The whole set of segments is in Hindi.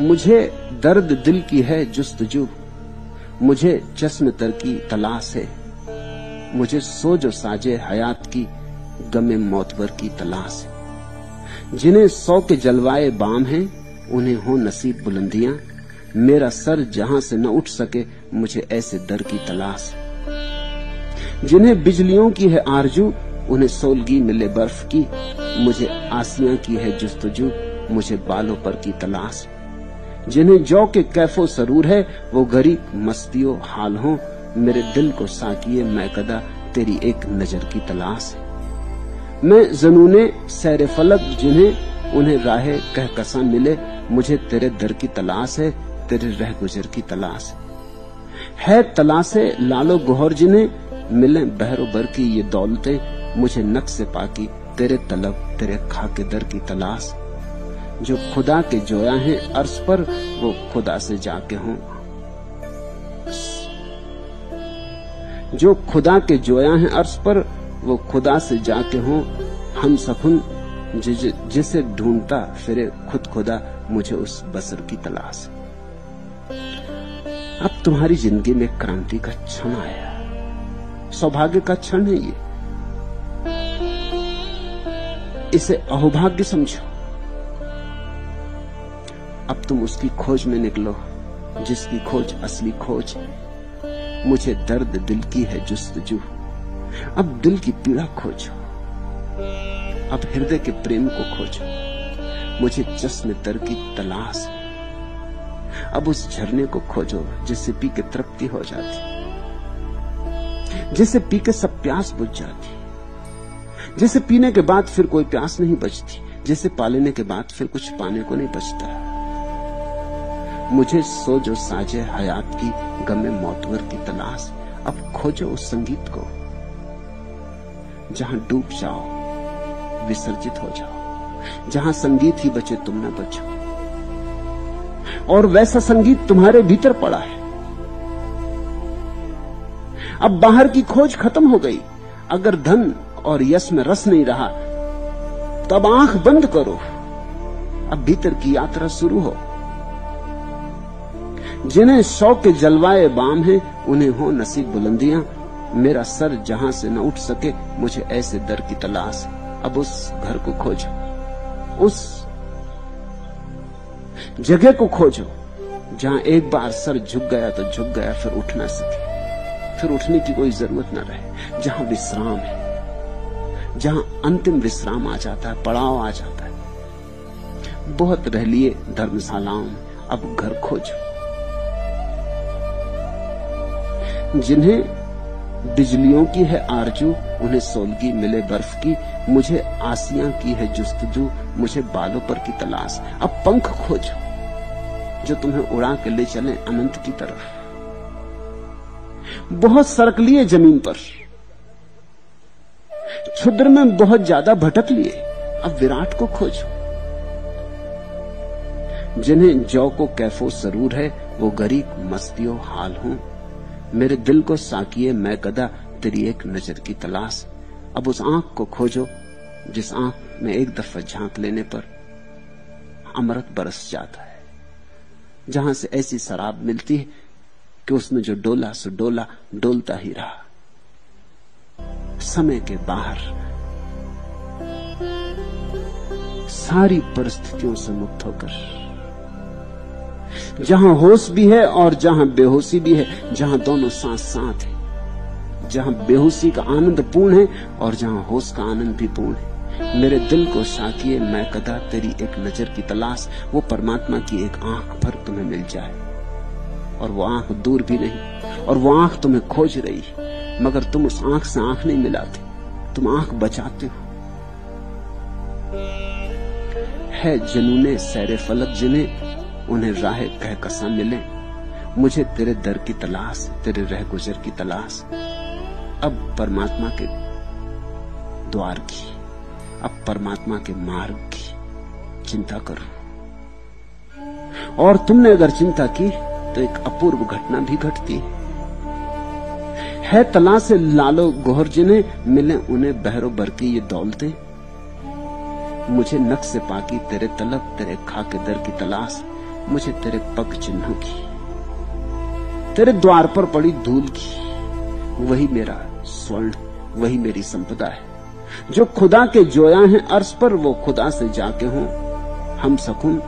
मुझे दर्द दिल की है जुस्तजू, मुझे चश्म तर की तलाश है, मुझे सोजो साजे हयात की गमे मौतवर की तलाश है। जिन्हें 100 के जलवाए बाम हैं उन्हें हो नसीब बुलंदियां, मेरा सर जहां से न उठ सके मुझे ऐसे दर की तलाश है। जिन्हें बिजलियों की है आरजू उन्हें सोलगी मिले बर्फ की, मुझे आसियां की है जुस्तजू, मुझे बालों पर की तलाश। जिन्हें जौ के कैफो सरूर है वो गरीब मस्तियों हाल हो, मेरे दिल को साकिए मैं कदा तेरी एक नजर की तलाश है। मैं जनूने सैर फलक जिन्हें उन्हें राहे कहकसा मिले, मुझे तेरे दर की तलाश है, तेरे रह गुजर की तलाश है। तलाशे लालो गोहर जिन्हें मिले बहरो बर की ये दौलतें, मुझे नक्शे पाकी तेरे तलब तेरे खाके दर की तलाश। जो खुदा के जोया हैं अर्श पर वो खुदा से जाके हों, जो खुदा के जोया हैं अर्श पर वो खुदा से जाके हों। हम सफुन जिसे ढूंढता फिरे खुद खुदा, मुझे उस बसर की तलाश। अब तुम्हारी जिंदगी में क्रांति का क्षण आया, सौभाग्य का क्षण है ये, इसे अहोभाग्य समझो। अब तुम उसकी खोज में निकलो जिसकी खोज असली खोज है। मुझे दर्द दिल की है जुस्तजू, अब दिल की पीड़ा खोजो, अब हृदय के प्रेम को खोजो। मुझे चश्मे तर की तलाश है, अब उस झरने को खोजो जिसे पी के तृप्ति हो जाती, जिसे पी के सब प्यास बुझ जाती, जिसे पीने के बाद फिर कोई प्यास नहीं बचती, जिसे पा लेने के बाद फिर कुछ पाने को नहीं बचता। मुझे सोजो साजे हयात की गमे मौतवर की तलाश। अब खोजो उस संगीत को जहां डूब जाओ, विसर्जित हो जाओ, जहां संगीत ही बचे तुम न बचो। और वैसा संगीत तुम्हारे भीतर पड़ा है। अब बाहर की खोज खत्म हो गई। अगर धन और यश में रस नहीं रहा तब आंख बंद करो, अब भीतर की यात्रा शुरू हो। जिन्हें शौक के जलवाए बाम हैं उन्हें हो नसीब बुलंदियां, मेरा सर जहां से न उठ सके मुझे ऐसे दर की तलाश। अब उस घर को खोजो, उस जगह को खोजो जहां एक बार सर झुक गया तो झुक गया, फिर उठ ना सके, फिर उठने की कोई जरूरत न रहे। जहां विश्राम है, जहां अंतिम विश्राम आ जाता है, पड़ाव आ जाता है। बहुत रह लिए धर्मशालाओं में, अब घर खोजो। जिन्हें बिजलियों की है आरजू उन्हें सोलगी मिले बर्फ की, मुझे आसियां की है जुस्तजू, मुझे बालों पर की तलाश। अब पंख खोजो जो तुम्हें उड़ा के ले चले अनंत की तरफ। बहुत सरक लिए जमीन पर, क्षुद्र में बहुत ज्यादा भटक लिए, अब विराट को खोजो। जिन्हें जौ को कैफो सरूर है वो गरीब मस्तियों हाल हूं, मेरे दिल को साकिए मैं कदा तेरी एक नजर की तलाश। अब उस आंख को खोजो जिस आंख में एक दफा झांक लेने पर अमृत बरस जाता है, जहां से ऐसी शराब मिलती है कि उसमें जो डोला सो डोला डोलता ही रहा। समय के बाहर सारी परिस्थितियों से मुक्त होकर, जहां होश भी है और जहां बेहोशी भी है, जहां दोनों साथ साथ है, जहां बेहोशी का आनंद पूर्ण है और जहां होश का आनंद भी पूर्ण है। मेरे दिल को साकिए मैं कदा तेरी एक नजर की तलाश। वो परमात्मा की एक आंख भर तुम्हें मिल जाए, और वो आंख दूर भी नहीं, और वो आंख तुम्हें खोज रही, मगर तुम उस आंख से आंख नहीं मिलाते, तुम आंख बचाते हो। है जुनूने सैरे फलक जिन्हें उन्हें राह कहकसा मिले, मुझे तेरे दर की तलाश, तेरे रह गुजर की तलाश। अब परमात्मा के द्वार की, अब परमात्मा के मार्ग की चिंता करो। और तुमने अगर चिंता की तो एक अपूर्व घटना भी घटती है। तलाश से लालो गोहर जिन्हें मिले उन्हें बहरो बरकी ये दौलतें, मुझे नक्शे पाकी तेरे तलब तेरे खाके दर की तलाश। मुझे तेरे पग चिन्हों की, तेरे द्वार पर पड़ी धूल की, वही मेरा स्वर्ण, वही मेरी संपदा है। जो खुदा के जोया हैं अर्श पर, वो खुदा से जाके हों हम सकुन।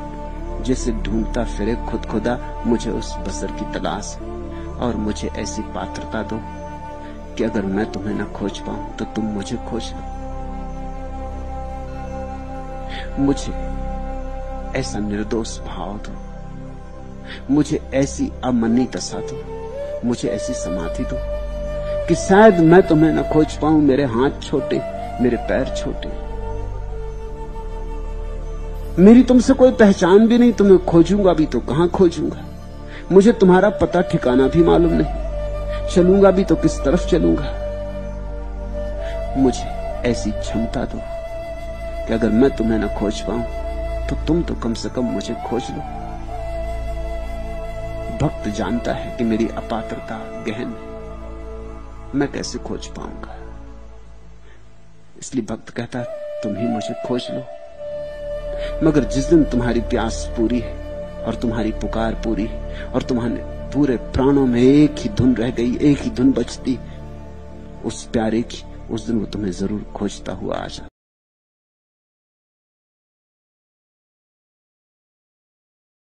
जैसे ढूंढता फिरे खुद खुदा, मुझे उस बसर की तलाश है। और मुझे ऐसी पात्रता दो कि अगर मैं तुम्हें न खोज पाऊं तो तुम मुझे खोज लो। मुझे ऐसा निर्दोष भाव दो, मुझे ऐसी अमनी दशा दो, मुझे ऐसी समाधि दो कि शायद मैं तुम्हें न खोज पाऊं। मेरे हाथ छोटे, मेरे पैर छोटे, मेरी तुमसे कोई पहचान भी नहीं। तुम्हें खोजूंगा भी तो कहां खोजूंगा? मुझे तुम्हारा पता ठिकाना भी मालूम नहीं। चलूंगा भी तो किस तरफ चलूंगा? मुझे ऐसी क्षमता दो कि अगर मैं तुम्हें न खोज पाऊं तो तुम तो कम से कम मुझे खोज लो। भक्त जानता है कि मेरी अपात्रता गहन है, मैं कैसे खोज पाऊंगा। इसलिए भक्त कहता है तुम ही मुझे खोज लो। मगर जिस दिन तुम्हारी प्यास पूरी है और तुम्हारी पुकार पूरी है और तुम्हारे पूरे प्राणों में एक ही धुन रह गई, एक ही धुन बचती उस प्यारे की, उस दिन वो तुम्हें जरूर खोजता हुआ आ जाता।